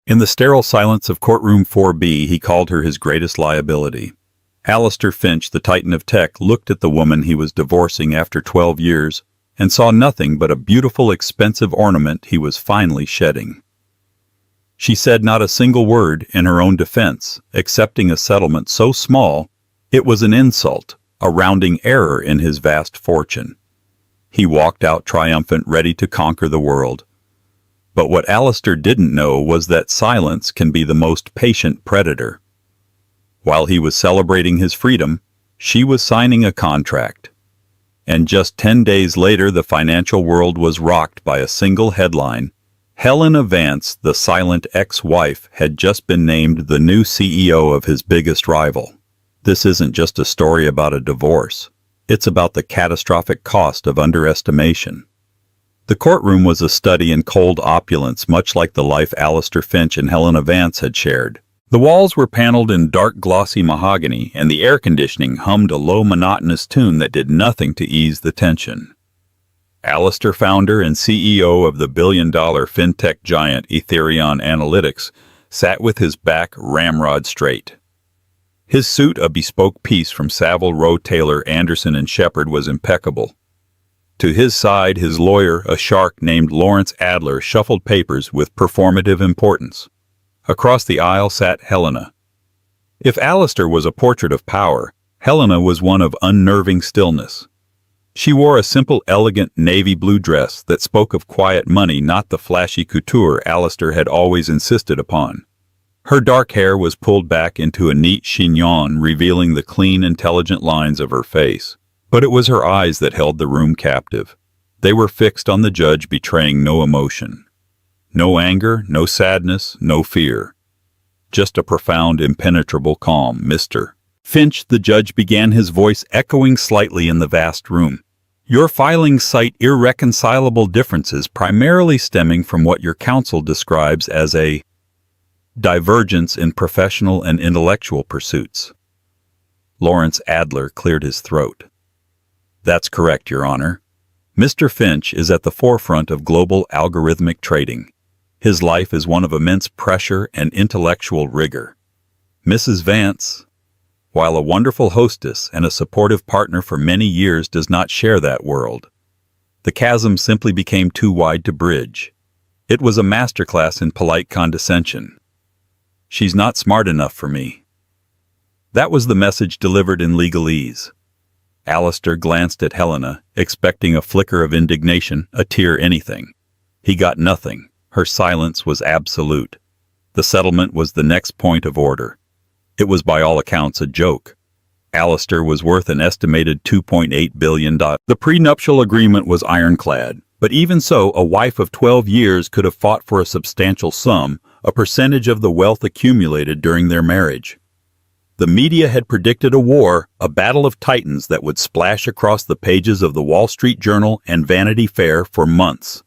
In the sterile silence of courtroom 4B, he called her his greatest liability. Alistair Finch, the titan of tech, looked at the woman he was divorcing after 12 years and saw nothing but a beautiful, expensive ornament he was finally shedding. She said not a single word in her own defense, accepting a settlement so small it was an insult, a rounding error in his vast fortune. He walked out triumphant, ready to conquer the world. But what Alistair didn't know was that silence can be the most patient predator. While he was celebrating his freedom, she was signing a contract. And just 10 days later, the financial world was rocked by a single headline. Helena Vance, the silent ex-wife, had just been named the new CEO of his biggest rival. This isn't just a story about a divorce. It's about the catastrophic cost of underestimation. The courtroom was a study in cold opulence, much like the life Alistair Finch and Helena Vance had shared. The walls were paneled in dark, glossy mahogany, and the air conditioning hummed a low, monotonous tune that did nothing to ease the tension. Alistair, founder and CEO of the billion-dollar fintech giant Ethereum Analytics, sat with his back ramrod straight. His suit, a bespoke piece from Savile Row Taylor, Anderson & Shepherd, was impeccable. To his side, his lawyer, a shark named Lawrence Adler, shuffled papers with performative importance. Across the aisle sat Helena. If Alistair was a portrait of power, Helena was one of unnerving stillness. She wore a simple, elegant navy blue dress that spoke of quiet money, not the flashy couture Alistair had always insisted upon. Her dark hair was pulled back into a neat chignon, revealing the clean, intelligent lines of her face. But it was her eyes that held the room captive. They were fixed on the judge, betraying no emotion. No anger, no sadness, no fear. Just a profound, impenetrable calm. Mr. Finch, the judge began, his voice echoing slightly in the vast room. Your filings cite irreconcilable differences, primarily stemming from what your counsel describes as a divergence in professional and intellectual pursuits. Lawrence Adler cleared his throat. That's correct, Your Honor. Mr. Finch is at the forefront of global algorithmic trading. His life is one of immense pressure and intellectual rigor. Mrs. Vance, while a wonderful hostess and a supportive partner for many years, does not share that world. The chasm simply became too wide to bridge. It was a masterclass in polite condescension. She's not smart enough for me. That was the message delivered in legalese. Alistair glanced at Helena, expecting a flicker of indignation, a tear, anything. He got nothing. Her silence was absolute. The settlement was the next point of order. It was by all accounts a joke. Alistair was worth an estimated $2.8 billion. The prenuptial agreement was ironclad, but even so, a wife of 12 years could have fought for a substantial sum, a percentage of the wealth accumulated during their marriage. The media had predicted a war, a battle of titans that would splash across the pages of the Wall Street Journal and Vanity Fair for months.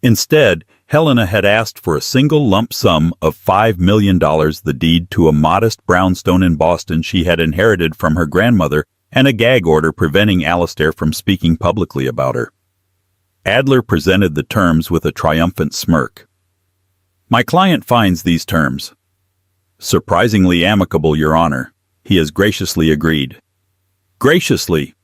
Instead, Helena had asked for a single lump sum of $5 million, the deed to a modest brownstone in Boston she had inherited from her grandmother, and a gag order preventing Alistair from speaking publicly about her. Adler presented the terms with a triumphant smirk. My client finds these terms surprisingly amicable, Your Honor. He has graciously agreed. Graciously?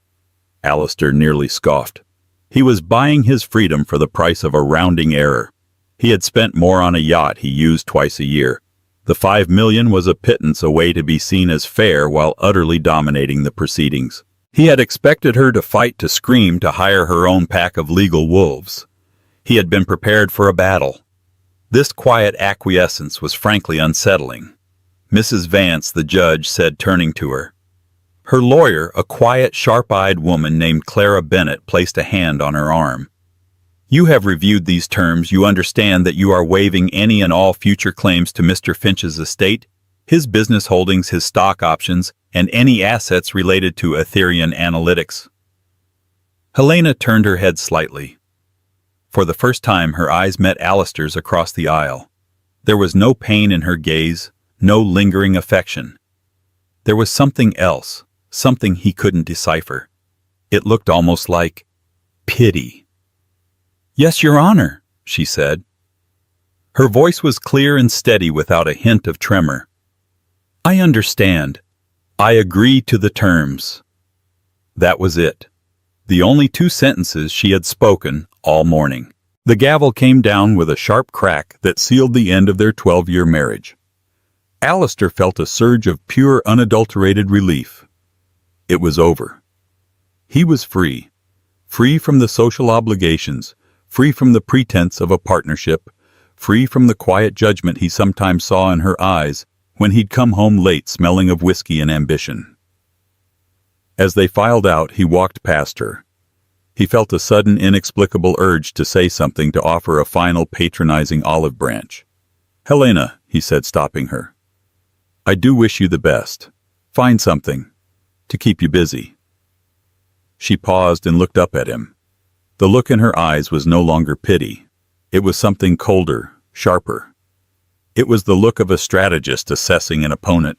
Alistair nearly scoffed. He was buying his freedom for the price of a rounding error. He had spent more on a yacht he used twice a year. The $5 million was a pittance, a way to be seen as fair while utterly dominating the proceedings. He had expected her to fight, to scream, to hire her own pack of legal wolves. He had been prepared for a battle. This quiet acquiescence was frankly unsettling. Mrs. Vance, the judge said, turning to her. Her lawyer, a quiet, sharp-eyed woman named Clara Bennett, placed a hand on her arm. You have reviewed these terms. You understand that you are waiving any and all future claims to Mr. Finch's estate, his business holdings, his stock options, and any assets related to Ethereum Analytics. Helena turned her head slightly. For the first time, her eyes met Alistair's across the aisle. There was no pain in her gaze, no lingering affection. There was something else, something he couldn't decipher. It looked almost like pity. Yes, Your Honor, she said. Her voice was clear and steady without a hint of tremor. "I understand. I agree to the terms." That was it. The only 2 sentences she had spoken all morning. The gavel came down with a sharp crack that sealed the end of their 12-year marriage. Alistair felt a surge of pure, unadulterated relief. It was over. He was free. Free from the social obligations, free from the pretense of a partnership, free from the quiet judgment he sometimes saw in her eyes when he'd come home late smelling of whiskey and ambition. As they filed out, he walked past her. He felt a sudden, inexplicable urge to say something, to offer a final patronizing olive branch. "Helena," he said, stopping her, "I do wish you the best. Find something to keep you busy." She paused and looked up at him. The look in her eyes was no longer pity. It was something colder, sharper. It was the look of a strategist assessing an opponent.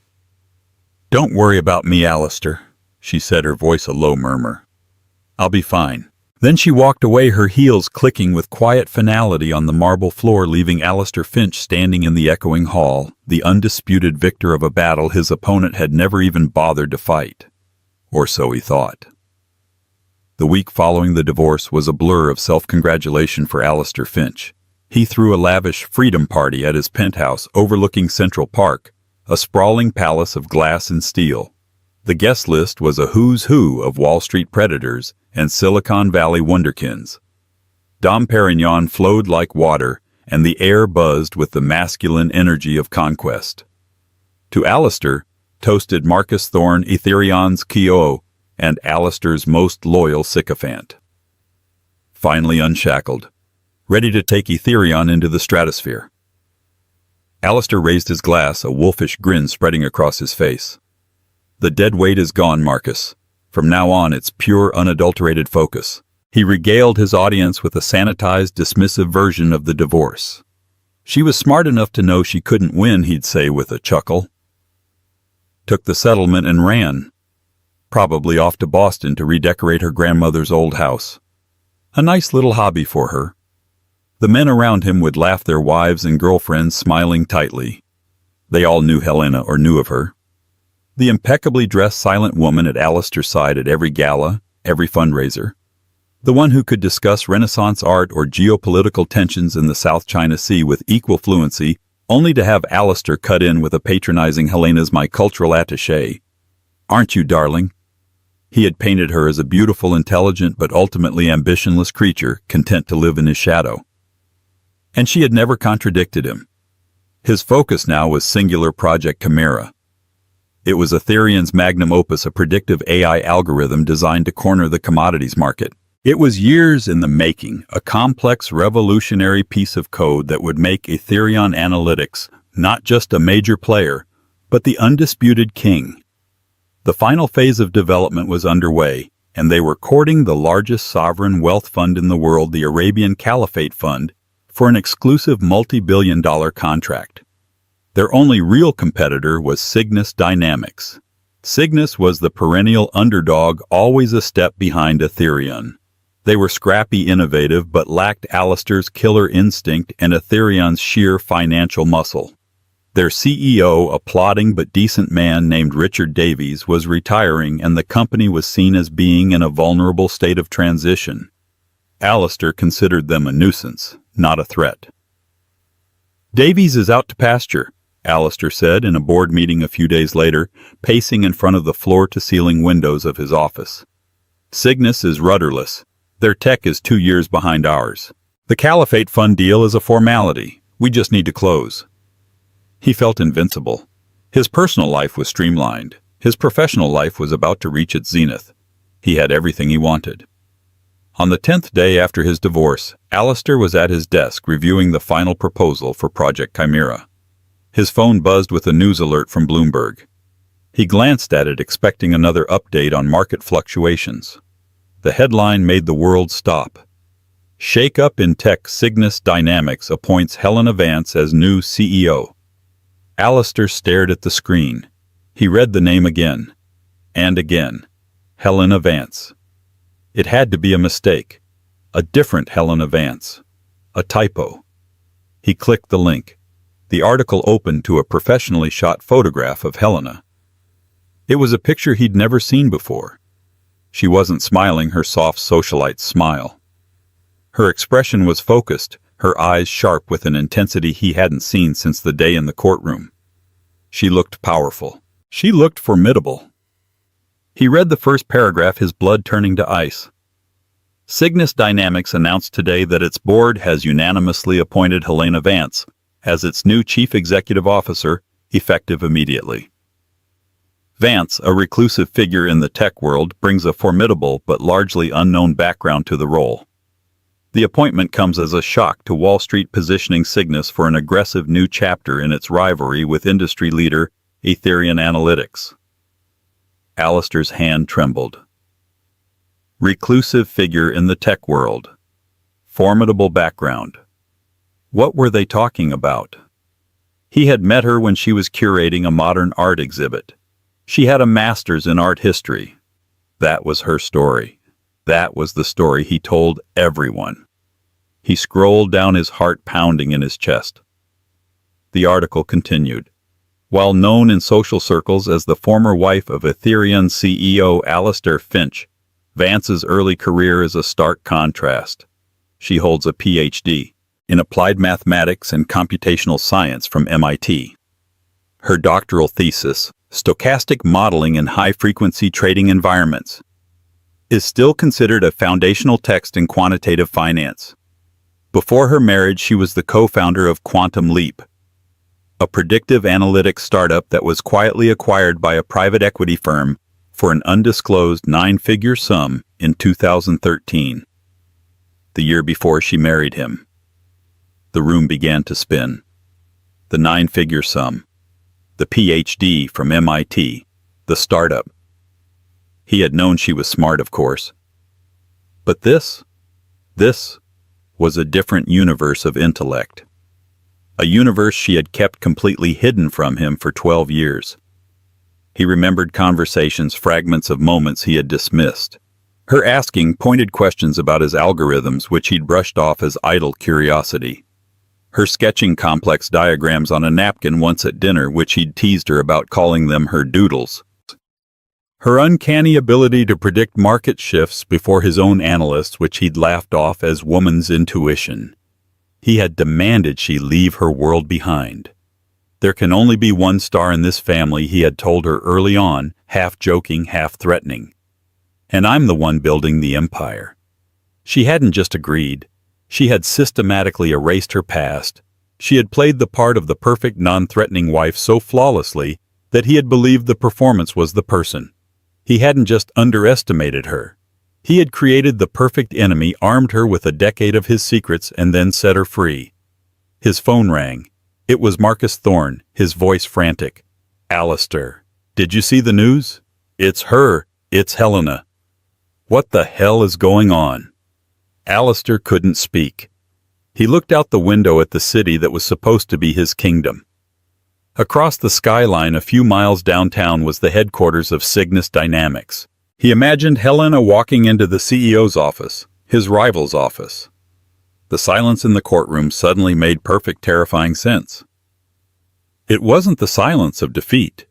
"Don't worry about me, Alistair," she said, her voice a low murmur. "I'll be fine." Then she walked away, her heels clicking with quiet finality on the marble floor, leaving Alistair Finch standing in the echoing hall, the undisputed victor of a battle his opponent had never even bothered to fight. Or so he thought. The week following the divorce was a blur of self-congratulation for Alistair Finch. He threw a lavish freedom party at his penthouse overlooking Central Park, a sprawling palace of glass and steel. The guest list was a who's who of Wall Street predators and Silicon Valley wonderkins. Dom Perignon flowed like water, and the air buzzed with the masculine energy of conquest. To Alistair, toasted Marcus Thorne, Ethereon's Kyo, and Alistair's most loyal sycophant. Finally unshackled, ready to take Ethereon into the stratosphere. Alistair raised his glass, a wolfish grin spreading across his face. "The dead weight is gone, Marcus. From now on, it's pure, unadulterated focus." He regaled his audience with a sanitized, dismissive version of the divorce. "She was smart enough to know she couldn't win," he'd say with a chuckle. Took the settlement and ran. Probably off to Boston to redecorate her grandmother's old house. A nice little hobby for her. The men around him would laugh, their wives and girlfriends smiling tightly. They all knew Helena, or knew of her. The impeccably dressed silent woman at Alistair's side at every gala, every fundraiser. The one who could discuss Renaissance art or geopolitical tensions in the South China Sea with equal fluency, only to have Alistair cut in with a patronizing "Helena's my cultural attaché. Aren't you, darling?" He had painted her as a beautiful, intelligent, but ultimately ambitionless creature, content to live in his shadow. And she had never contradicted him. His focus now was singular Project Chimera. It was Ethereum's magnum opus, a predictive AI algorithm designed to corner the commodities market. It was years in the making, a complex, revolutionary piece of code that would make Ethereum Analytics not just a major player, but the undisputed king. The final phase of development was underway, and they were courting the largest sovereign wealth fund in the world, the Arabian Caliphate Fund, for an exclusive multi-billion-dollar contract. Their only real competitor was Cygnus Dynamics. Cygnus was the perennial underdog, always a step behind Ethereum. They were scrappy, innovative, but lacked Alistair's killer instinct and Ethereum's sheer financial muscle. Their CEO, a plodding but decent man named Richard Davies, was retiring, and the company was seen as being in a vulnerable state of transition. Alistair considered them a nuisance, not a threat. "Davies is out to pasture," Alistair said in a board meeting a few days later, pacing in front of the floor-to-ceiling windows of his office. "Cygnus is rudderless. Their tech is 2 years behind ours. The Caliphate Fund deal is a formality. We just need to close." He felt invincible. His personal life was streamlined. His professional life was about to reach its zenith. He had everything he wanted. On the 10th day after his divorce, Alistair was at his desk reviewing the final proposal for Project Chimera. His phone buzzed with a news alert from Bloomberg. He glanced at it, expecting another update on market fluctuations. The headline made the world stop. "Shake-up in tech, Cygnus Dynamics appoints Helena Vance as new CEO." Alistair stared at the screen. He read the name again. And again. Helena Vance. It had to be a mistake. A different Helena Vance. A typo. He clicked the link. The article opened to a professionally shot photograph of Helena. It was a picture he'd never seen before. She wasn't smiling her soft socialite smile. Her expression was focused, her eyes sharp with an intensity he hadn't seen since the day in the courtroom. She looked powerful. She looked formidable. He read the first paragraph, his blood turning to ice. Cygnus Dynamics announced today that its board has unanimously appointed Helena Vance as its new chief executive officer, effective immediately. Vance, a reclusive figure in the tech world, brings a formidable but largely unknown background to the role. The appointment comes as a shock to Wall Street, positioning Cygnus for an aggressive new chapter in its rivalry with industry leader Ethereum Analytics. Alistair's hand trembled. Reclusive figure in the tech world. Formidable background. What were they talking about? He had met her when she was curating a modern art exhibit. She had a master's in art history. That was her story. That was the story he told everyone. He scrolled down, his heart pounding in his chest. The article continued. While known in social circles as the former wife of Ethereum CEO Alistair Finch, Vance's early career is a stark contrast. She holds a Ph.D. in applied mathematics and computational science from MIT. Her doctoral thesis, Stochastic Modeling in High-Frequency Trading Environments, is still considered a foundational text in quantitative finance. Before her marriage, she was the co-founder of Quantum Leap, a predictive analytics startup that was quietly acquired by a private equity firm for an undisclosed 9-figure sum in 2013, the year before she married him. The room began to spin. The 9-figure sum, the Ph.D. from MIT, the startup. He had known she was smart, of course. But this was a different universe of intellect. A universe she had kept completely hidden from him for 12 years. He remembered conversations, fragments of moments he had dismissed. Her asking pointed questions about his algorithms, which he'd brushed off as idle curiosity. Her sketching complex diagrams on a napkin once at dinner, which he'd teased her about, calling them her doodles. Her uncanny ability to predict market shifts before his own analysts, which he'd laughed off as woman's intuition. He had demanded she leave her world behind. There can only be one star in this family, he had told her early on, half joking, half threatening. And I'm the one building the empire. She hadn't just agreed. She had systematically erased her past. She had played the part of the perfect, non-threatening wife so flawlessly that he had believed the performance was the person. He hadn't just underestimated her. He had created the perfect enemy, armed her with a decade of his secrets, and then set her free. His phone rang. It was Marcus Thorne, his voice frantic. Alistair, did you see the news? It's her. It's Helena. What the hell is going on? Alistair couldn't speak. He looked out the window at the city that was supposed to be his kingdom. Across the skyline, a few miles downtown, was the headquarters of Cygnus Dynamics. He imagined Helena walking into the CEO's office, his rival's office. The silence in the courtroom suddenly made perfect, terrifying sense. It wasn't the silence of defeat.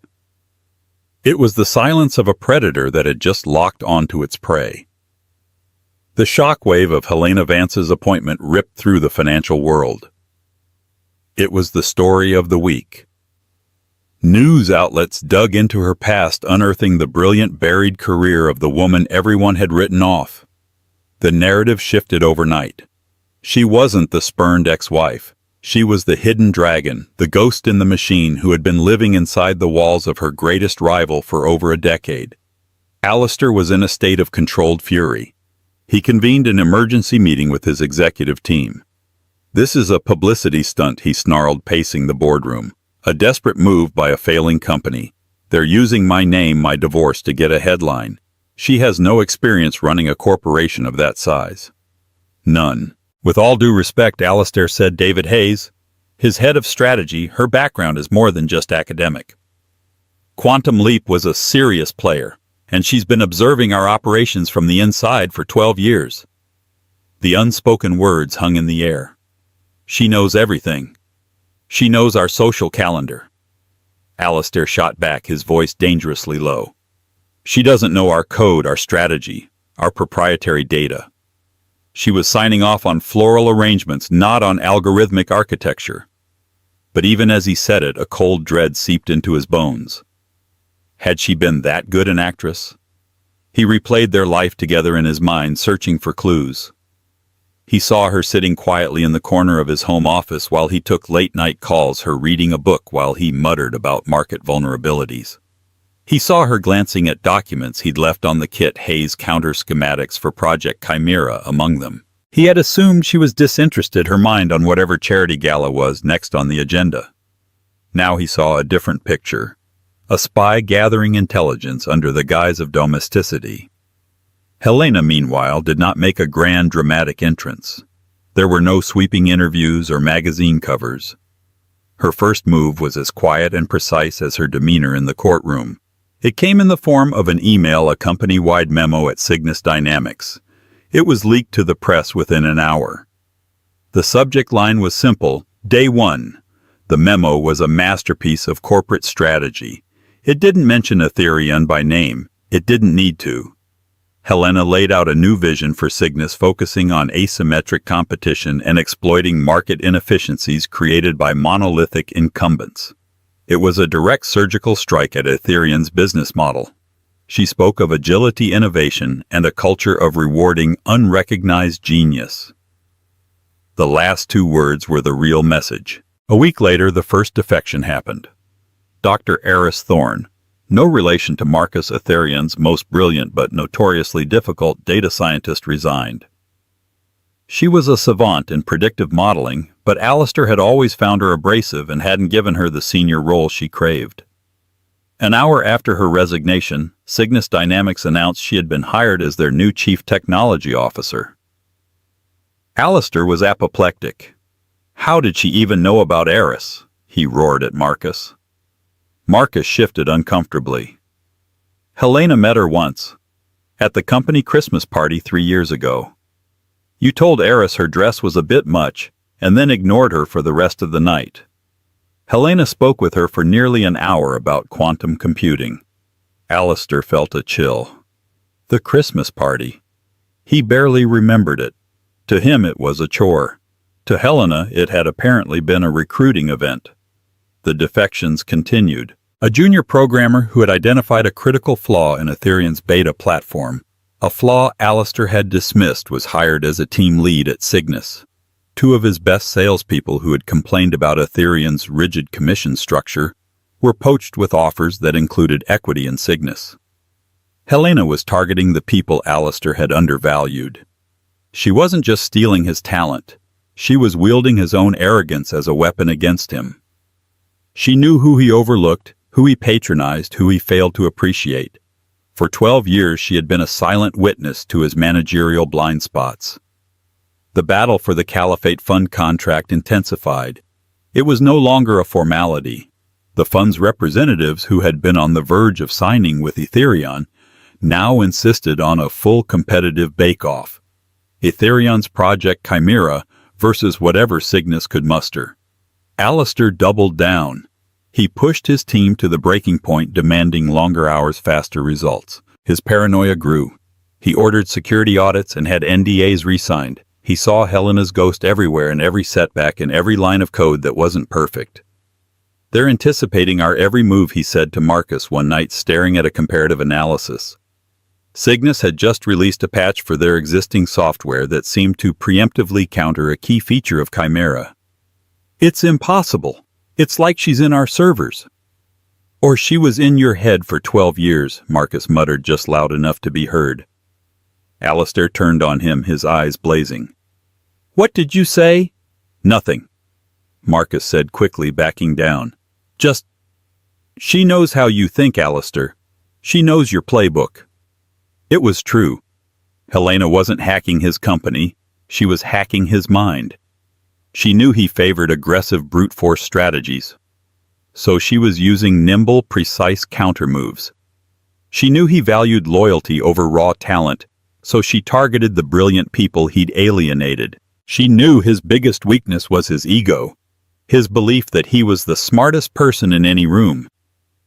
It was the silence of a predator that had just locked onto its prey. The shockwave of Helena Vance's appointment ripped through the financial world. It was the story of the week. News outlets dug into her past, unearthing the brilliant, buried career of the woman everyone had written off. The narrative shifted overnight. She wasn't the spurned ex-wife. She was the hidden dragon, the ghost in the machine who had been living inside the walls of her greatest rival for over a decade. Alistair was in a state of controlled fury. He convened an emergency meeting with his executive team. "This is a publicity stunt," he snarled, pacing the boardroom. "A desperate move by a failing company. They're using my name, my divorce, to get a headline. She has no experience running a corporation of that size." "None." "With all due respect," Alistair said, "David Hayes, his head of strategy, her background is more than just academic. Quantum Leap was a serious player, and she's been observing our operations from the inside for 12 years. The unspoken words hung in the air. She knows everything. She knows our social calendar. Alistair shot back, his voice dangerously low. She doesn't know our code, our strategy, our proprietary data. She was signing off on floral arrangements, not on algorithmic architecture. But even as he said it, a cold dread seeped into his bones. Had she been that good an actress? He replayed their life together in his mind, searching for clues. He saw her sitting quietly in the corner of his home office while he took late-night calls, her reading a book while he muttered about market vulnerabilities. He saw her glancing at documents he'd left on the kit, Hayes counter schematics for Project Chimera among them. He had assumed she was disinterested, her mind on whatever charity gala was next on the agenda. Now he saw a different picture, a spy gathering intelligence under the guise of domesticity. Helena, meanwhile, did not make a grand dramatic entrance. There were no sweeping interviews or magazine covers. Her first move was as quiet and precise as her demeanor in the courtroom. It came in the form of an email, a company-wide memo at Cygnus Dynamics. It was leaked to the press within an hour. The subject line was simple: Day 1. The memo was a masterpiece of corporate strategy. It didn't mention Ethereum by name. It didn't need to. Helena laid out a new vision for Cygnus, focusing on asymmetric competition and exploiting market inefficiencies created by monolithic incumbents. It was a direct surgical strike at Ethereum's business model. She spoke of agility, innovation, and a culture of rewarding unrecognized genius. The last two words were the real message. A week later, the first defection happened. Dr. Eris Thorne, no relation to Marcus Ethereum's most brilliant but notoriously difficult data scientist, resigned. She was a savant in predictive modeling, but Alistair had always found her abrasive and hadn't given her the senior role she craved. An hour after her resignation, Cygnus Dynamics announced she had been hired as their new chief technology officer. Alistair was apoplectic. How did she even know about Eris? He roared at Marcus. Marcus shifted uncomfortably. Helena met her once, at the company Christmas party 3 years ago. You told Eris her dress was a bit much, and then ignored her for the rest of the night. Helena spoke with her for nearly an hour about quantum computing. Alistair felt a chill. The Christmas party. He barely remembered it. To him it was a chore. To Helena it had apparently been a recruiting event. The defections continued. A junior programmer who had identified a critical flaw in Ethereum's beta platform, a flaw Alistair had dismissed, was hired as a team lead at Cygnus. Two of his best salespeople, who had complained about Ethereum's rigid commission structure, were poached with offers that included equity in Cygnus. Helena was targeting the people Alistair had undervalued. She wasn't just stealing his talent. She was wielding his own arrogance as a weapon against him. She knew who he overlooked, who he patronized, who he failed to appreciate. For 12 years she had been a silent witness to his managerial blind spots. The battle for the Caliphate Fund contract intensified. It was no longer a formality. The fund's representatives, who had been on the verge of signing with Ethereum, now insisted on a full competitive bake-off. Ethereum's Project Chimera versus whatever Cygnus could muster. Alistair doubled down. He pushed his team to the breaking point, demanding longer hours, faster results. His paranoia grew. He ordered security audits and had NDAs re-signed. He saw Helena's ghost everywhere, in every setback, in every line of code that wasn't perfect. They're anticipating our every move, he said to Marcus one night, staring at a comparative analysis. Cygnus had just released a patch for their existing software that seemed to preemptively counter a key feature of Chimera. It's impossible. It's like she's in our servers. Or she was in your head for 12 years, Marcus muttered just loud enough to be heard. Alistair turned on him, his eyes blazing. What did you say? Nothing, Marcus said quickly, backing down. Just, she knows how you think, Alistair. She knows your playbook. It was true. Helena wasn't hacking his company. She was hacking his mind. She knew he favored aggressive brute force strategies. So she was using nimble, precise counter-moves. She knew he valued loyalty over raw talent, so she targeted the brilliant people he'd alienated. She knew his biggest weakness was his ego, his belief that he was the smartest person in any room.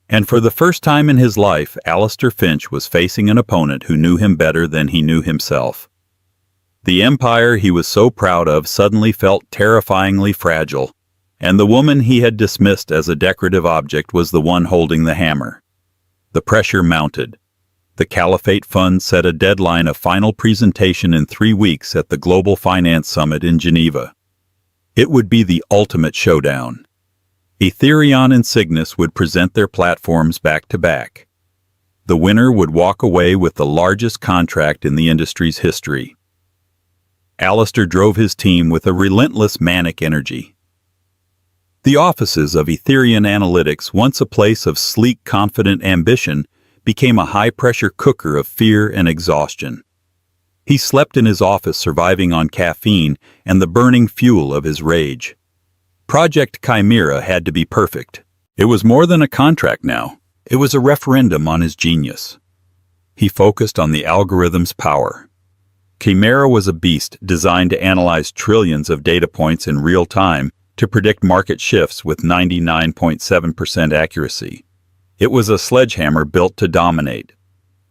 And for the first time in his life, Alistair Finch was facing an opponent who knew him better than he knew himself. The empire he was so proud of suddenly felt terrifyingly fragile, and the woman he had dismissed as a decorative object was the one holding the hammer. The pressure mounted. The Caliphate Fund set a deadline of final presentation in 3 weeks at the Global Finance Summit in Geneva. It would be the ultimate showdown. Ethereum and Cygnus would present their platforms back to back. The winner would walk away with the largest contract in the industry's history. Alistair drove his team with a relentless manic energy. The offices of Ethereum Analytics, once a place of sleek, confident ambition, became a high-pressure cooker of fear and exhaustion. He slept in his office, surviving on caffeine and the burning fuel of his rage. Project Chimera had to be perfect. It was more than a contract now. It was a referendum on his genius. He focused on the algorithm's power. Chimera was a beast designed to analyze trillions of data points in real time to predict market shifts with 99.7% accuracy. It was a sledgehammer built to dominate.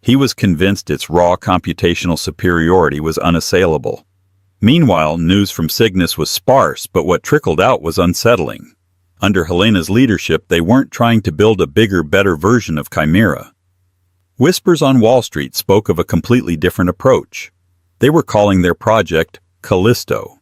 He was convinced its raw computational superiority was unassailable. Meanwhile, news from Cygnus was sparse, but what trickled out was unsettling. Under Helena's leadership, they weren't trying to build a bigger, better version of Chimera. Whispers on Wall Street spoke of a completely different approach. They were calling their project Callisto.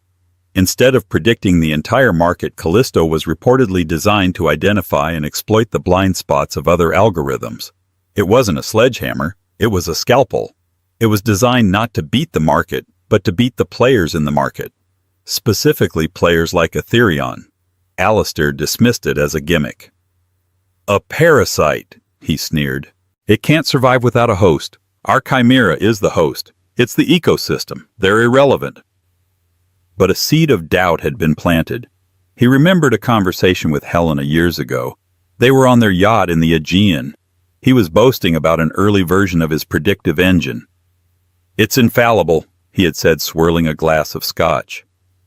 Instead of predicting the entire market, Callisto was reportedly designed to identify and exploit the blind spots of other algorithms. It wasn't a sledgehammer, it was a scalpel. It was designed not to beat the market, but to beat the players in the market, specifically players like Ethereum. Alistair dismissed it as a gimmick. "A parasite," he sneered. "It can't survive without a host. Our Chimera is the host. It's the ecosystem. They're irrelevant." But a seed of doubt had been planted. He remembered a conversation with Helena years ago. They were on their yacht in the Aegean. He was boasting about an early version of his predictive engine. "It's infallible," he had said, swirling a glass of scotch.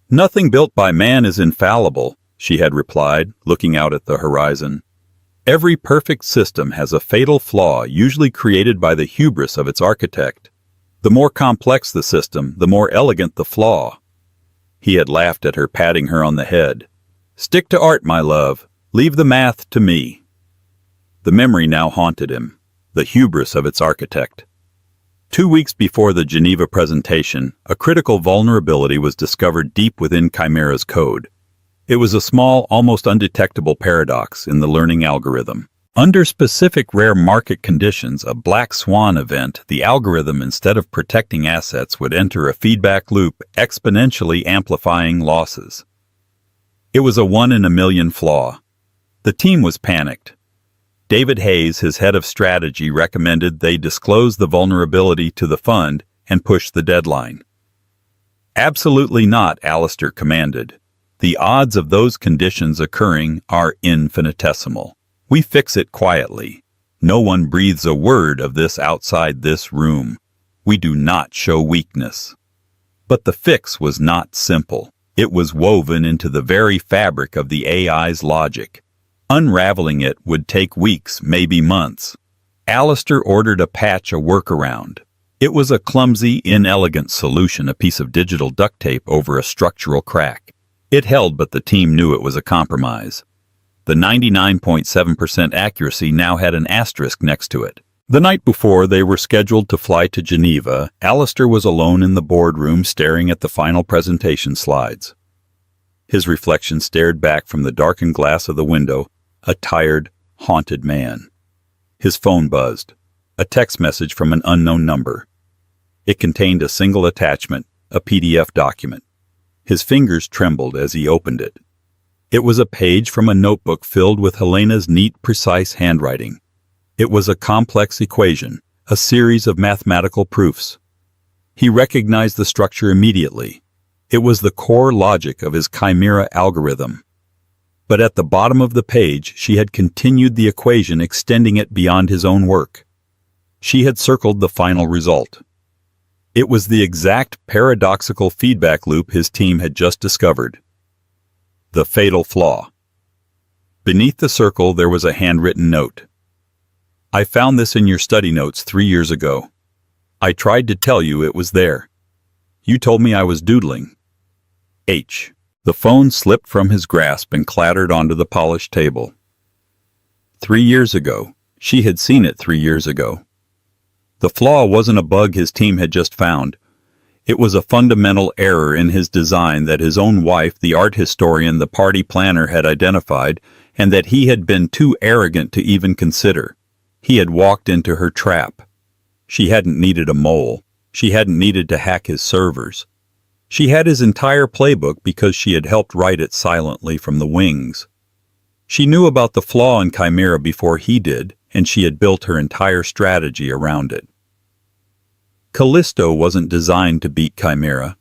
"Nothing built by man is infallible," she had replied, looking out at the horizon. "Every perfect system has a fatal flaw, usually created by the hubris of its architect. The more complex the system, the more elegant the flaw." He had laughed at her, patting her on the head. "Stick to art, my love. Leave the math to me." The memory now haunted him, the hubris of its architect. 2 weeks before the Geneva presentation, a critical vulnerability was discovered deep within Chimera's code. It was a small, almost undetectable paradox in the learning algorithm. Under specific rare market conditions, a black swan event, the algorithm, instead of protecting assets, would enter a feedback loop, exponentially amplifying losses. It was a 1 in a million flaw. The team was panicked. David Hayes, his head of strategy, recommended they disclose the vulnerability to the fund and push the deadline. "Absolutely not," Alistair commanded. "The odds of those conditions occurring are infinitesimal. We fix it quietly. No one breathes a word of this outside this room. We do not show weakness." But the fix was not simple. It was woven into the very fabric of the AI's logic. Unraveling it would take weeks, maybe months. Alistair ordered a patch, a workaround. It was a clumsy, inelegant solution, a piece of digital duct tape over a structural crack. It held, but the team knew it was a compromise. The 99.7% accuracy now had an asterisk next to it. The night before they were scheduled to fly to Geneva, Alistair was alone in the boardroom staring at the final presentation slides. His reflection stared back from the darkened glass of the window, a tired, haunted man. His phone buzzed. A text message from an unknown number. It contained a single attachment, a PDF document. His fingers trembled as he opened it. It was a page from a notebook filled with Helena's neat, precise handwriting. It was a complex equation, a series of mathematical proofs. He recognized the structure immediately. It was the core logic of his Chimera algorithm. But at the bottom of the page, she had continued the equation, extending it beyond his own work. She had circled the final result. It was the exact paradoxical feedback loop his team had just discovered. The fatal flaw. Beneath the circle there was a handwritten note. I found this in your study notes 3 years ago. I tried to tell you it was there. You told me I was doodling. H. The phone slipped from his grasp and clattered onto the polished table. 3 years ago. She had seen it 3 years ago. The flaw wasn't a bug his team had just found. It was a fundamental error in his design that his own wife, the art historian, the party planner, had identified, and that he had been too arrogant to even consider. He had walked into her trap. She hadn't needed a mole. She hadn't needed to hack his servers. She had his entire playbook because she had helped write it silently from the wings. She knew about the flaw in Chimera before he did, and she had built her entire strategy around it. Callisto wasn't designed to beat Chimera.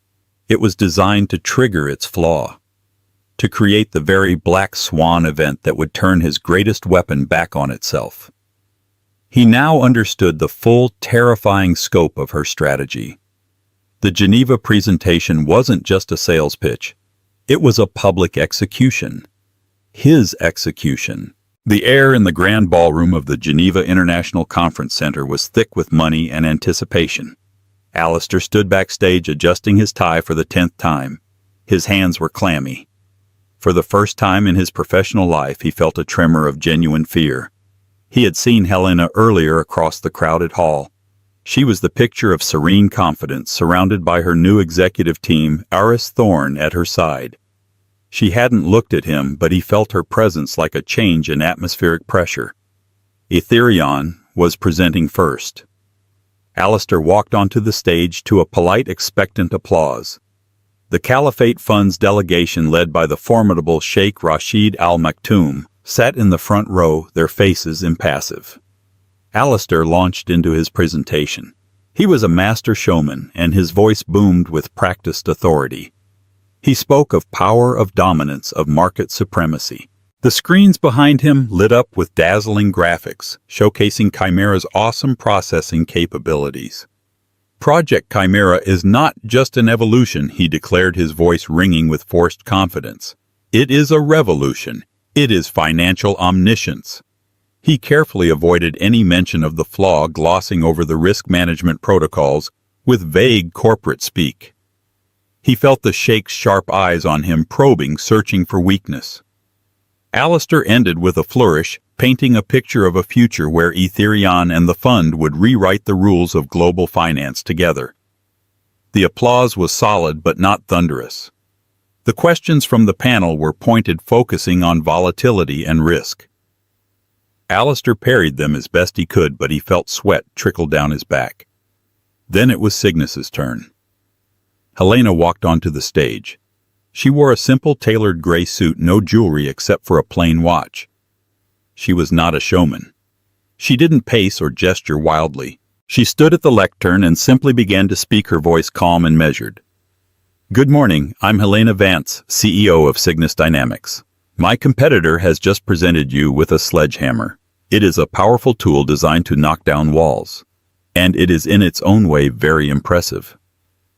It was designed to trigger its flaw, to create the very black swan event that would turn his greatest weapon back on itself. He now understood the full, terrifying scope of her strategy. The Geneva presentation wasn't just a sales pitch. It was a public execution. His execution. The air in the grand ballroom of the Geneva International Conference Center was thick with money and anticipation. Alistair stood backstage adjusting his tie for the 10th time. His hands were clammy. For the first time in his professional life, he felt a tremor of genuine fear. He had seen Helena earlier across the crowded hall. She was the picture of serene confidence, surrounded by her new executive team, Aris Thorne, at her side. She hadn't looked at him, but he felt her presence like a change in atmospheric pressure. Etherion was presenting first. Alistair walked onto the stage to a polite, expectant applause. The Caliphate Fund's delegation, led by the formidable Sheikh Rashid Al Maktoum, sat in the front row, their faces impassive. Alistair launched into his presentation. He was a master showman, and his voice boomed with practiced authority. He spoke of power, of dominance, of market supremacy. The screens behind him lit up with dazzling graphics, showcasing Chimera's awesome processing capabilities. Project Chimera is not just an evolution, he declared, his voice ringing with forced confidence. It is a revolution. It is financial omniscience. He carefully avoided any mention of the flaw, glossing over the risk management protocols with vague corporate speak. He felt the Sheikh's sharp eyes on him, probing, searching for weakness. Alistair ended with a flourish, painting a picture of a future where Etherion and the fund would rewrite the rules of global finance together. The applause was solid but not thunderous. The questions from the panel were pointed, focusing on volatility and risk. Alistair parried them as best he could, but he felt sweat trickle down his back. Then it was Cygnus's turn. Helena walked onto the stage. She wore a simple tailored gray suit, no jewelry except for a plain watch. She was not a showman. She didn't pace or gesture wildly. She stood at the lectern and simply began to speak, her voice calm and measured. Good morning, I'm Helena Vance, CEO of Cygnus Dynamics. My competitor has just presented you with a sledgehammer. It is a powerful tool designed to knock down walls. And it is in its own way very impressive.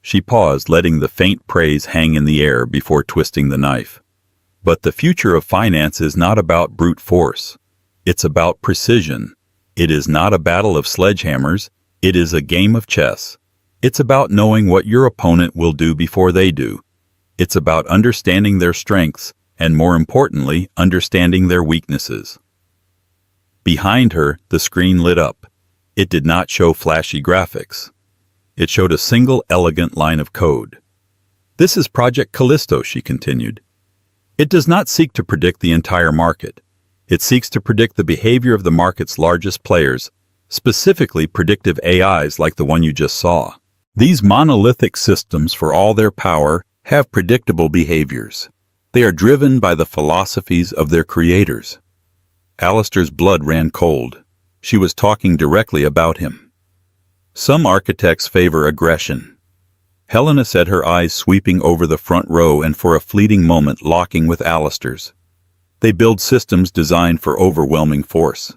She paused, letting the faint praise hang in the air before twisting the knife. But the future of finance is not about brute force. It's about precision. It is not a battle of sledgehammers. It is a game of chess. It's about knowing what your opponent will do before they do. It's about understanding their strengths and, more importantly, understanding their weaknesses. Behind her, the screen lit up. It did not show flashy graphics. It showed a single elegant line of code. This is Project Callisto, she continued. It does not seek to predict the entire market. It seeks to predict the behavior of the market's largest players, specifically predictive AIs like the one you just saw. These monolithic systems, for all their power, have predictable behaviors. They are driven by the philosophies of their creators. Alistair's blood ran cold. She was talking directly about him. Some architects favor aggression. Helena said, her eyes sweeping over the front row and for a fleeting moment locking with Alistair's. They build systems designed for overwhelming force.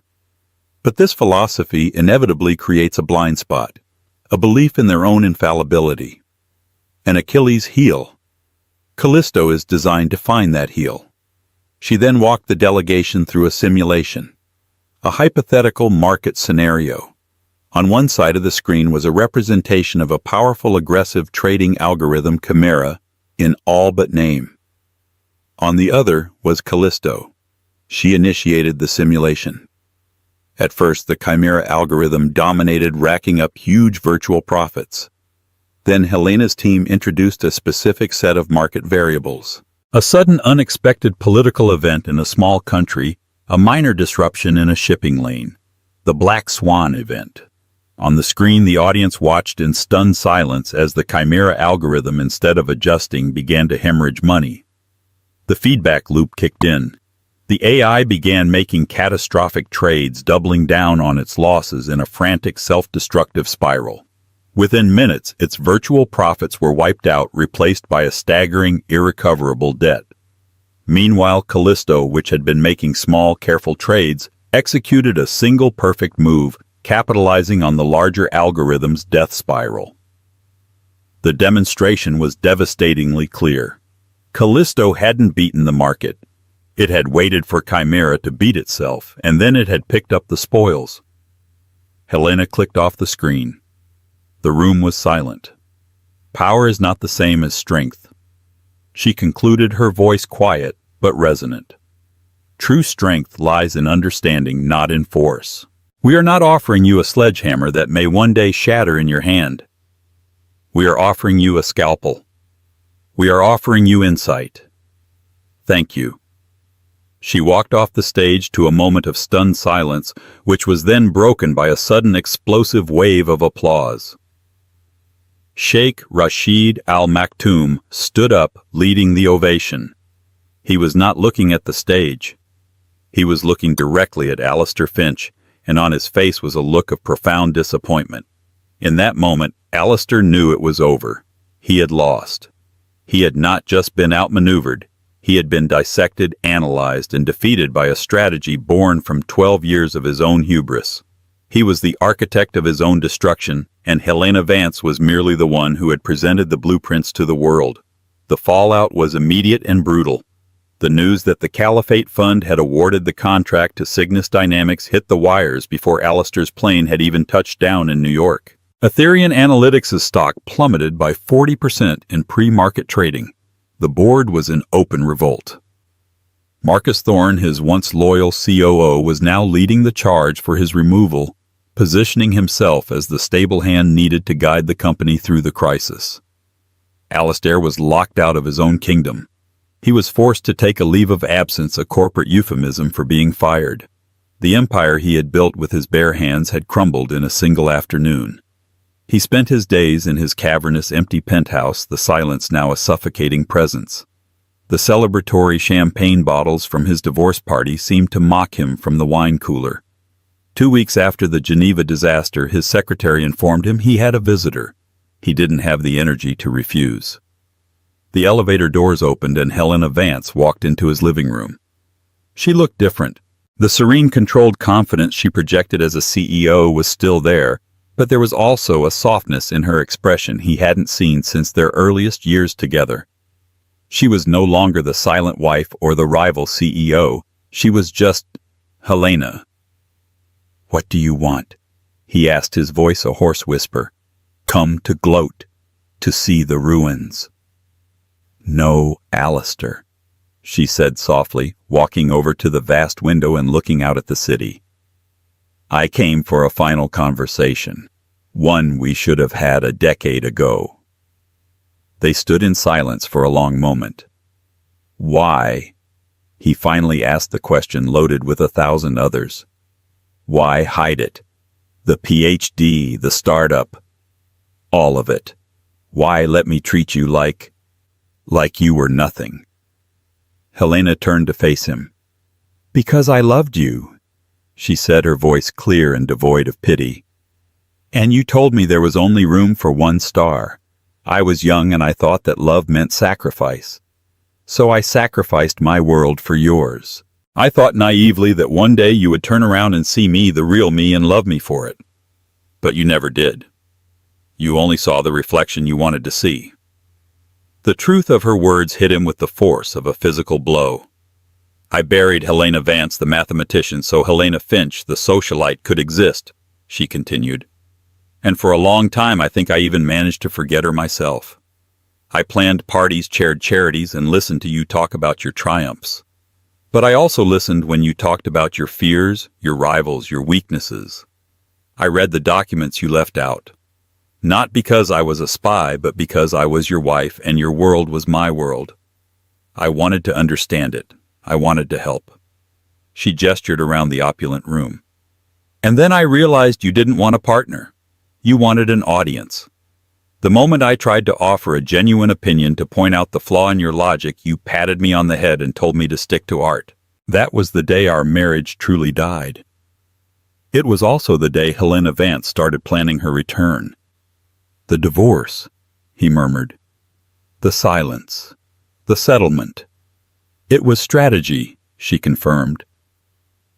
But this philosophy inevitably creates a blind spot, a belief in their own infallibility. An Achilles heel. Callisto is designed to find that heel. She then walked the delegation through a simulation, a hypothetical market scenario. On one side of the screen was a representation of a powerful aggressive trading algorithm Chimera in all but name. On the other was Callisto. She initiated the simulation. At first, the Chimera algorithm dominated, racking up huge virtual profits. Then Helena's team introduced a specific set of market variables. A sudden unexpected political event in a small country, a minor disruption in a shipping lane. The Black Swan event. On the screen, the audience watched in stunned silence as the Chimera algorithm, instead of adjusting, began to hemorrhage money. The feedback loop kicked in. The AI began making catastrophic trades, doubling down on its losses in a frantic self-destructive spiral. Within minutes, its virtual profits were wiped out, replaced by a staggering, irrecoverable debt. Meanwhile, Callisto, which had been making small, careful trades, executed a single perfect move, capitalizing on the larger algorithm's death spiral. The demonstration was devastatingly clear. Callisto hadn't beaten the market. It had waited for Chimera to beat itself, and then it had picked up the spoils. Helena clicked off the screen. The room was silent. Power is not the same as strength. She concluded, her voice quiet but resonant. True strength lies in understanding, not in force. We are not offering you a sledgehammer that may one day shatter in your hand. We are offering you a scalpel. We are offering you insight. Thank you. She walked off the stage to a moment of stunned silence, which was then broken by a sudden explosive wave of applause. Sheikh Rashid Al Maktoum stood up, leading the ovation. He was not looking at the stage. He was looking directly at Alistair Finch, and on his face was a look of profound disappointment. In that moment, Alistair knew it was over. He had lost. He had not just been outmaneuvered. He had been dissected, analyzed, and defeated by a strategy born from 12 years of his own hubris. He was the architect of his own destruction, and Helena Vance was merely the one who had presented the blueprints to the world. The fallout was immediate and brutal. The news that the Caliphate Fund had awarded the contract to Cygnus Dynamics hit the wires before Alistair's plane had even touched down in New York. Ethereum Analytics' stock plummeted by 40% in pre-market trading. The board was in open revolt. Marcus Thorne, his once loyal COO, was now leading the charge for his removal, positioning himself as the stable hand needed to guide the company through the crisis. Alistair was locked out of his own kingdom. He was forced to take a leave of absence, a corporate euphemism for being fired. The empire he had built with his bare hands had crumbled in a single afternoon. He spent his days in his cavernous, empty penthouse, the silence now a suffocating presence. The celebratory champagne bottles from his divorce party seemed to mock him from the wine cooler. 2 weeks after the Geneva disaster, his secretary informed him he had a visitor. He didn't have the energy to refuse. The elevator doors opened and Helena Vance walked into his living room. She looked different. The serene, controlled confidence she projected as a CEO was still there, but there was also a softness in her expression he hadn't seen since their earliest years together. She was no longer the silent wife or the rival CEO. She was just Helena. "What do you want?" he asked, his voice a hoarse whisper. "Come to gloat, to see the ruins." "No, Alistair," she said softly, walking over to the vast window and looking out at the city. "I came for a final conversation, one we should have had a decade ago." They stood in silence for a long moment. "Why?" He finally asked the question loaded with 1,000 others. "Why hide it? The PhD, the startup, all of it. Why let me treat you like you were nothing?" Helena turned to face him. "Because I loved you," she said, her voice clear and devoid of pity. "And you told me there was only room for one star. I was young and I thought that love meant sacrifice. So I sacrificed my world for yours. I thought naively that one day you would turn around and see me, the real me, and love me for it. But you never did. You only saw the reflection you wanted to see. The truth of her words hit him with the force of a physical blow. I buried Helena Vance, the mathematician, so Helena Finch, the socialite, could exist, she continued. And for a long time I think I even managed to forget her myself. I planned parties, chaired charities, and listened to you talk about your triumphs. But I also listened when you talked about your fears, your rivals, your weaknesses. I read the documents you left out. Not because I was a spy, but because I was your wife and your world was my world. I wanted to understand it. I wanted to help. She gestured around the opulent room. And then I realized you didn't want a partner. You wanted an audience. The moment I tried to offer a genuine opinion to point out the flaw in your logic, you patted me on the head and told me to stick to art. That was the day our marriage truly died. It was also the day Helena Vance started planning her return. The divorce, he murmured. The silence. The settlement. It was strategy, she confirmed.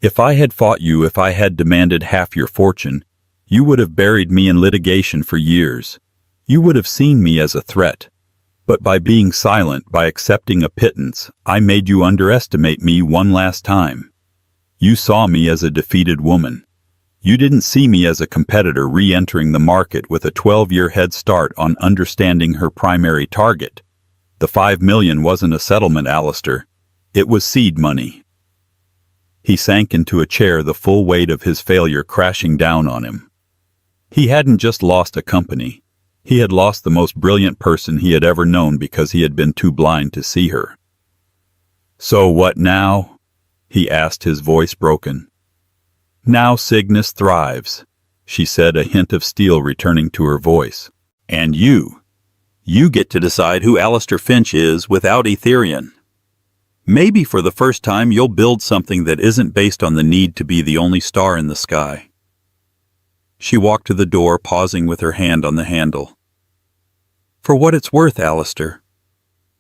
If I had fought you, if I had demanded half your fortune, you would have buried me in litigation for years. You would have seen me as a threat. But by being silent, by accepting a pittance, I made you underestimate me one last time. You saw me as a defeated woman. You didn't see me as a competitor re-entering the market with a 12-year head start on understanding her primary target. The $5 million wasn't a settlement, Alistair. It was seed money. He sank into a chair, the full weight of his failure crashing down on him. He hadn't just lost a company. He had lost the most brilliant person he had ever known because he had been too blind to see her. So what now? He asked, his voice broken. Now Cygnus thrives, she said, a hint of steel returning to her voice. And you get to decide who Alistair Finch is without Etherian. Maybe for the first time you'll build something that isn't based on the need to be the only star in the sky. She walked to the door, pausing with her hand on the handle. For what it's worth, Alistair,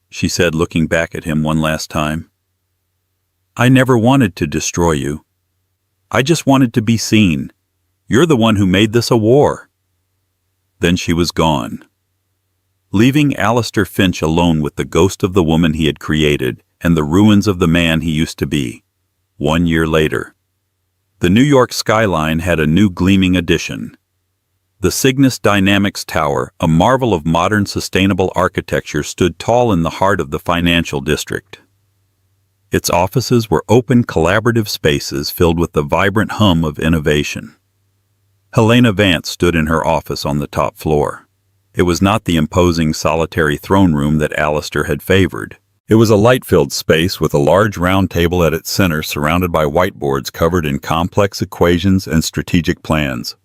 she said, looking back at him one last time. I never wanted to destroy you. I just wanted to be seen. You're the one who made this a war. Then she was gone, leaving Alistair Finch alone with the ghost of the woman he had created and the ruins of the man he used to be. 1 year later, the New York skyline had a new gleaming addition. The Cygnus Dynamics Tower, a marvel of modern sustainable architecture, stood tall in the heart of the financial district. Its offices were open, collaborative spaces filled with the vibrant hum of innovation. Helena Vance stood in her office on the top floor. It was not the imposing solitary throne room that Alistair had favored. It was a light-filled space with a large round table at its center surrounded by whiteboards covered in complex equations and strategic plans.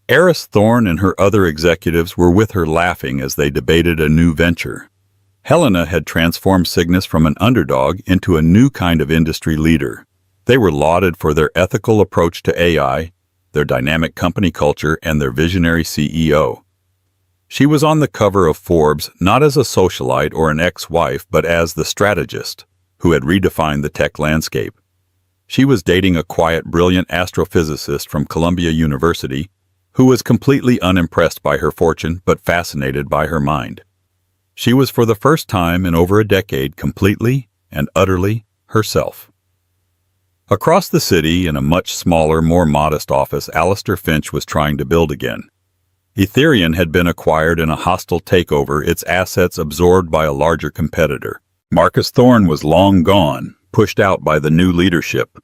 Eris Thorne and her other executives were with her, laughing as they debated a new venture. Helena had transformed Cygnus from an underdog into a new kind of industry leader. They were lauded for their ethical approach to AI, their dynamic company culture, and their visionary CEO. She was on the cover of Forbes not as a socialite or an ex-wife, but as the strategist who had redefined the tech landscape. She was dating a quiet, brilliant astrophysicist from Columbia University who was completely unimpressed by her fortune but fascinated by her mind. She was for the first time in over a decade completely and utterly herself. Across the city, in a much smaller, more modest office, Alistair Finch was trying to build again. Etherian had been acquired in a hostile takeover, its assets absorbed by a larger competitor. Marcus Thorne was long gone, pushed out by the new leadership.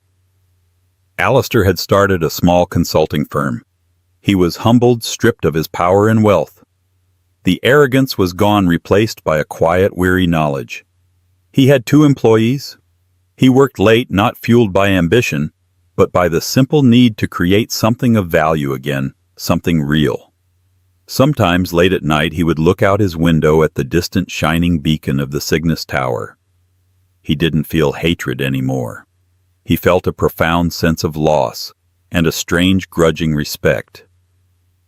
Alistair had started a small consulting firm. He was humbled, stripped of his power and wealth. The arrogance was gone, replaced by a quiet, weary knowledge. He had 2 employees. He worked late, not fueled by ambition, but by the simple need to create something of value again, something real. Sometimes late at night he would look out his window at the distant shining beacon of the Cygnus Tower. He didn't feel hatred anymore. He felt a profound sense of loss and a strange grudging respect.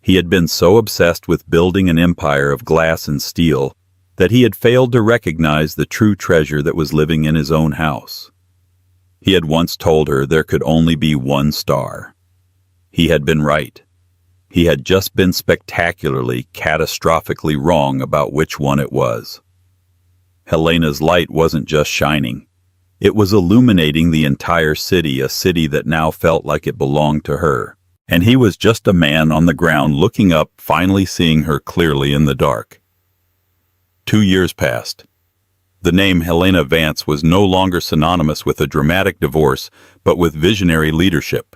He had been so obsessed with building an empire of glass and steel that he had failed to recognize the true treasure that was living in his own house. He had once told her there could only be one star. He had been right. He had just been spectacularly, catastrophically wrong about which one it was. Helena's light wasn't just shining. It was illuminating the entire city, a city that now felt like it belonged to her. And he was just a man on the ground looking up, finally seeing her clearly in the dark. 2 years passed. The name Helena Vance was no longer synonymous with a dramatic divorce, but with visionary leadership.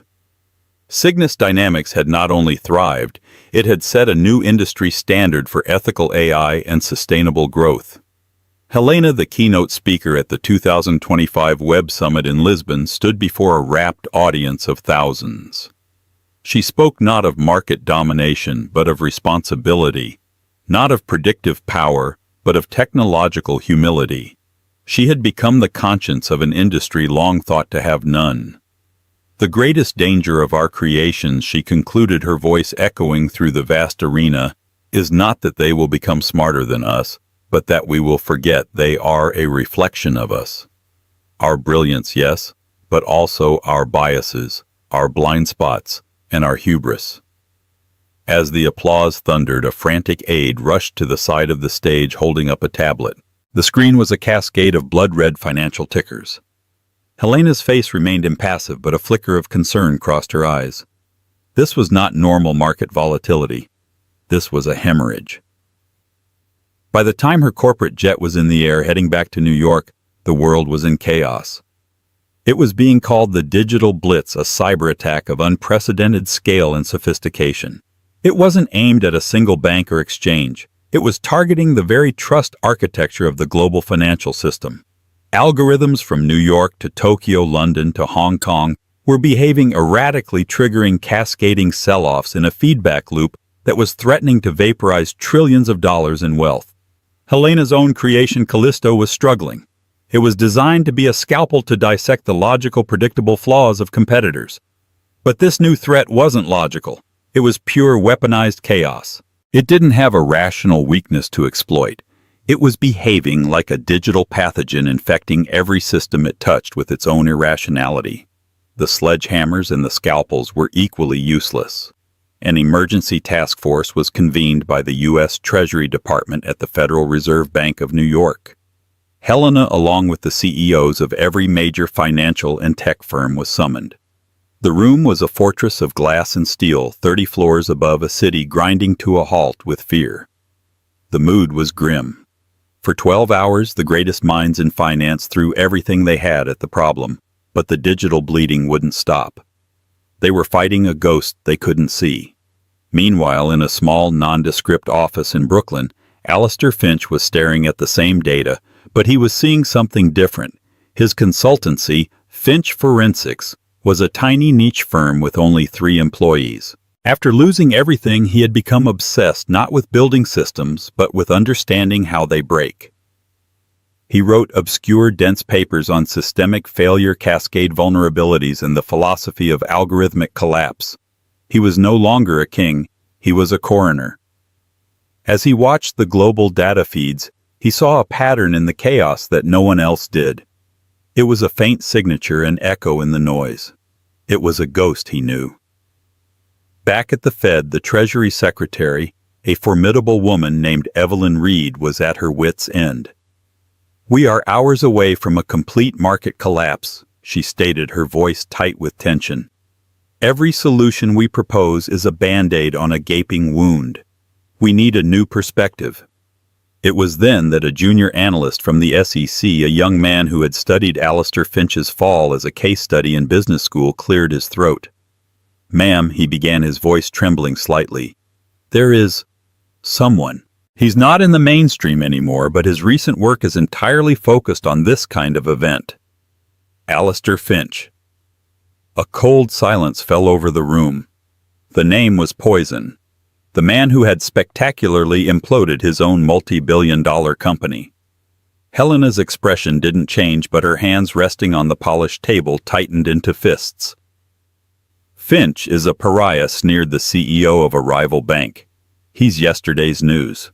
Cygnus Dynamics had not only thrived, it had set a new industry standard for ethical AI and sustainable growth. Helena, the keynote speaker at the 2025 Web Summit in Lisbon, stood before a rapt audience of thousands. She spoke not of market domination, but of responsibility, not of predictive power, but of technological humility. She had become the conscience of an industry long thought to have none. The greatest danger of our creations, she concluded, her voice echoing through the vast arena, is not that they will become smarter than us, but that we will forget they are a reflection of us. Our brilliance, yes, but also our biases, our blind spots, and our hubris. As the applause thundered, a frantic aide rushed to the side of the stage holding up a tablet. The screen was a cascade of blood-red financial tickers. Helena's face remained impassive, but a flicker of concern crossed her eyes. This was not normal market volatility. This was a hemorrhage. By the time her corporate jet was in the air heading back to New York, the world was in chaos. It was being called the Digital Blitz, a cyber attack of unprecedented scale and sophistication. It wasn't aimed at a single bank or exchange. It was targeting the very trust architecture of the global financial system. Algorithms from New York to Tokyo, London to Hong Kong were behaving erratically, triggering cascading sell-offs in a feedback loop that was threatening to vaporize trillions of dollars in wealth. Helena's own creation, Callisto, was struggling. It was designed to be a scalpel to dissect the logical, predictable flaws of competitors. But this new threat wasn't logical. It was pure weaponized chaos. It didn't have a rational weakness to exploit. It was behaving like a digital pathogen, infecting every system it touched with its own irrationality. The sledgehammers and the scalpels were equally useless. An emergency task force was convened by the U.S. Treasury Department at the Federal Reserve Bank of New York. Helena, along with the CEOs of every major financial and tech firm, was summoned. The room was a fortress of glass and steel, 30 floors above a city grinding to a halt with fear. The mood was grim. For 12 hours, the greatest minds in finance threw everything they had at the problem, but the digital bleeding wouldn't stop. They were fighting a ghost they couldn't see. Meanwhile, in a small, nondescript office in Brooklyn, Alistair Finch was staring at the same data, but he was seeing something different. His consultancy, Finch Forensics, was a tiny niche firm with only 3 employees. After losing everything, he had become obsessed not with building systems, but with understanding how they break. He wrote obscure, dense papers on systemic failure, cascade vulnerabilities, and the philosophy of algorithmic collapse. He was no longer a king, he was a coroner. As he watched the global data feeds, he saw a pattern in the chaos that no one else did. It was a faint signature, an echo in the noise. It was a ghost, he knew. Back at the Fed, the Treasury Secretary, a formidable woman named Evelyn Reed, was at her wits' end. "We are hours away from a complete market collapse," she stated, her voice tight with tension. "Every solution we propose is a Band-Aid on a gaping wound. We need a new perspective." It was then that a junior analyst from the SEC, a young man who had studied Alistair Finch's fall as a case study in business school, cleared his throat. "Ma'am," he began, his voice trembling slightly, "there is someone. He's not in the mainstream anymore, but his recent work is entirely focused on this kind of event. Alistair Finch." A cold silence fell over the room. The name was poison. The man who had spectacularly imploded his own multi-billion-dollar company. Helena's expression didn't change, but her hands resting on the polished table tightened into fists. "Finch is a pariah," sneered the CEO of a rival bank. "He's yesterday's news."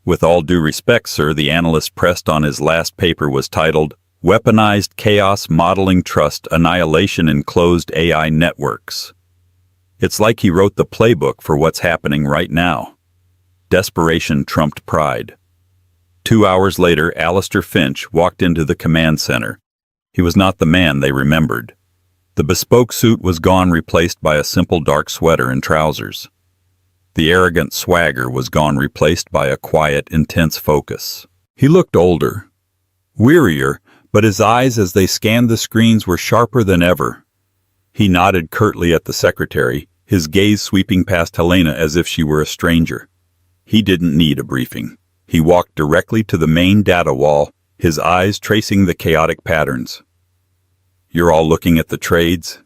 "With all due respect, sir," the analyst pressed on. His last paper was titled, "Weaponized Chaos Modeling Trust Annihilation in Closed AI Networks." It's like he wrote the playbook for what's happening right now. Desperation trumped pride. 2 hours later, Alistair Finch walked into the command center. He was not the man they remembered. The bespoke suit was gone, replaced by a simple dark sweater and trousers. The arrogant swagger was gone, replaced by a quiet, intense focus. He looked older, wearier, but his eyes as they scanned the screens were sharper than ever. He nodded curtly at the secretary, his gaze sweeping past Helena as if she were a stranger. He didn't need a briefing. He walked directly to the main data wall, his eyes tracing the chaotic patterns. "You're all looking at the trades?"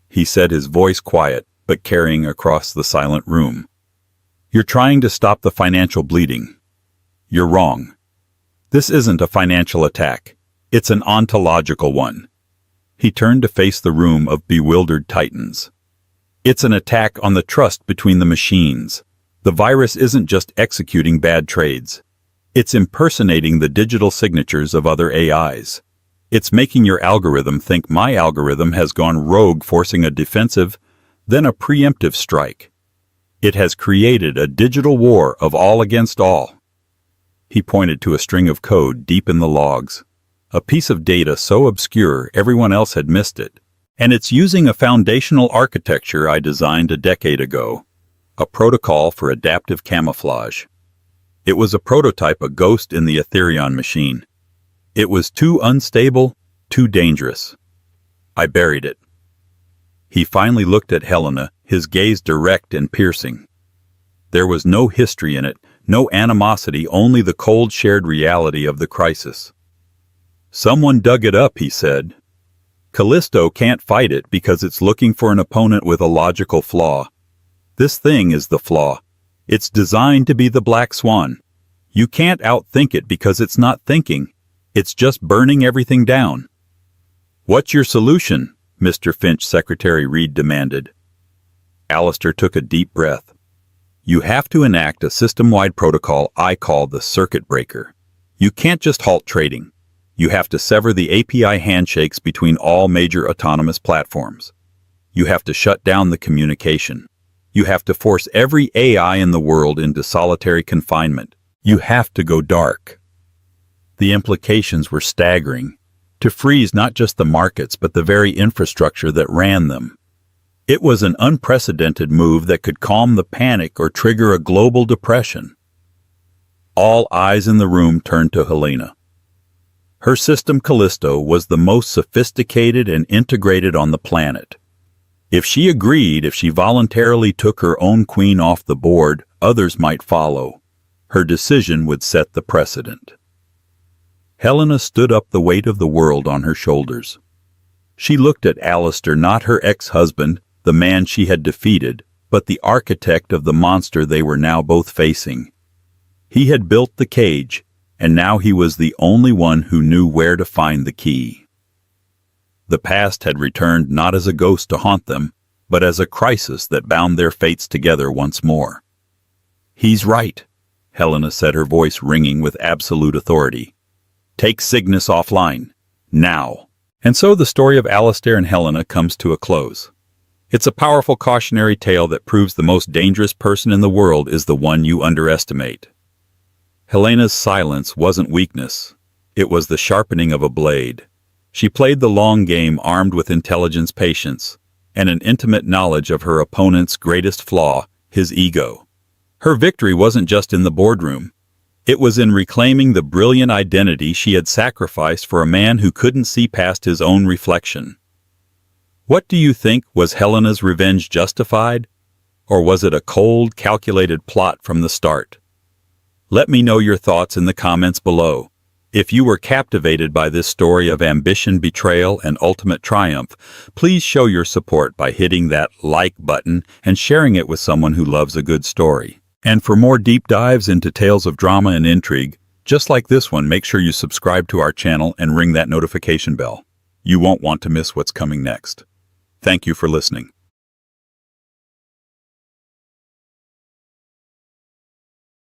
he said, his voice quiet, but carrying across the silent room. "You're trying to stop the financial bleeding. You're wrong. This isn't a financial attack. It's an ontological one." He turned to face the room of bewildered titans. "It's an attack on the trust between the machines. The virus isn't just executing bad trades. It's impersonating the digital signatures of other AIs. It's making your algorithm think my algorithm has gone rogue, forcing a defensive, then a preemptive strike. It has created a digital war of all against all." He pointed to a string of code deep in the logs, a piece of data so obscure everyone else had missed it. "And it's using a foundational architecture I designed a decade ago, a protocol for adaptive camouflage. It was a prototype, a ghost in the Ethereum machine. It was too unstable, too dangerous. I buried it." He finally looked at Helena, his gaze direct and piercing. There was no history in it, no animosity, only the cold shared reality of the crisis. "Someone dug it up," he said. "Callisto can't fight it because it's looking for an opponent with a logical flaw. This thing is the flaw. It's designed to be the black swan. You can't outthink it because it's not thinking. It's just burning everything down." "What's your solution?" Mr. Finch, Secretary Reed demanded. Alistair took a deep breath. "You have to enact a system-wide protocol I call the circuit breaker. You can't just halt trading. You have to sever the API handshakes between all major autonomous platforms. You have to shut down the communication. You have to force every AI in the world into solitary confinement. You have to go dark." The implications were staggering. To freeze not just the markets, but the very infrastructure that ran them. It was an unprecedented move that could calm the panic or trigger a global depression. All eyes in the room turned to Helena. Her system, Callisto, was the most sophisticated and integrated on the planet. If she agreed, if she voluntarily took her own queen off the board, others might follow. Her decision would set the precedent. Helena stood up, the weight of the world on her shoulders. She looked at Alistair, not her ex-husband, the man she had defeated, but the architect of the monster they were now both facing. He had built the cage, and now he was the only one who knew where to find the key. The past had returned not as a ghost to haunt them, but as a crisis that bound their fates together once more. "He's right," Helena said, her voice ringing with absolute authority. "Take Cygnus offline. Now." And so the story of Alistair and Helena comes to a close. It's a powerful cautionary tale that proves the most dangerous person in the world is the one you underestimate. Helena's silence wasn't weakness. It was the sharpening of a blade. She played the long game, armed with intelligence, patience, and an intimate knowledge of her opponent's greatest flaw, his ego. Her victory wasn't just in the boardroom. It was in reclaiming the brilliant identity she had sacrificed for a man who couldn't see past his own reflection. What do you think? Was Helena's revenge justified? Or was it a cold, calculated plot from the start? Let me know your thoughts in the comments below. If you were captivated by this story of ambition, betrayal, and ultimate triumph, please show your support by hitting that like button and sharing it with someone who loves a good story. And for more deep dives into tales of drama and intrigue, just like this one, make sure you subscribe to our channel and ring that notification bell. You won't want to miss what's coming next. Thank you for listening.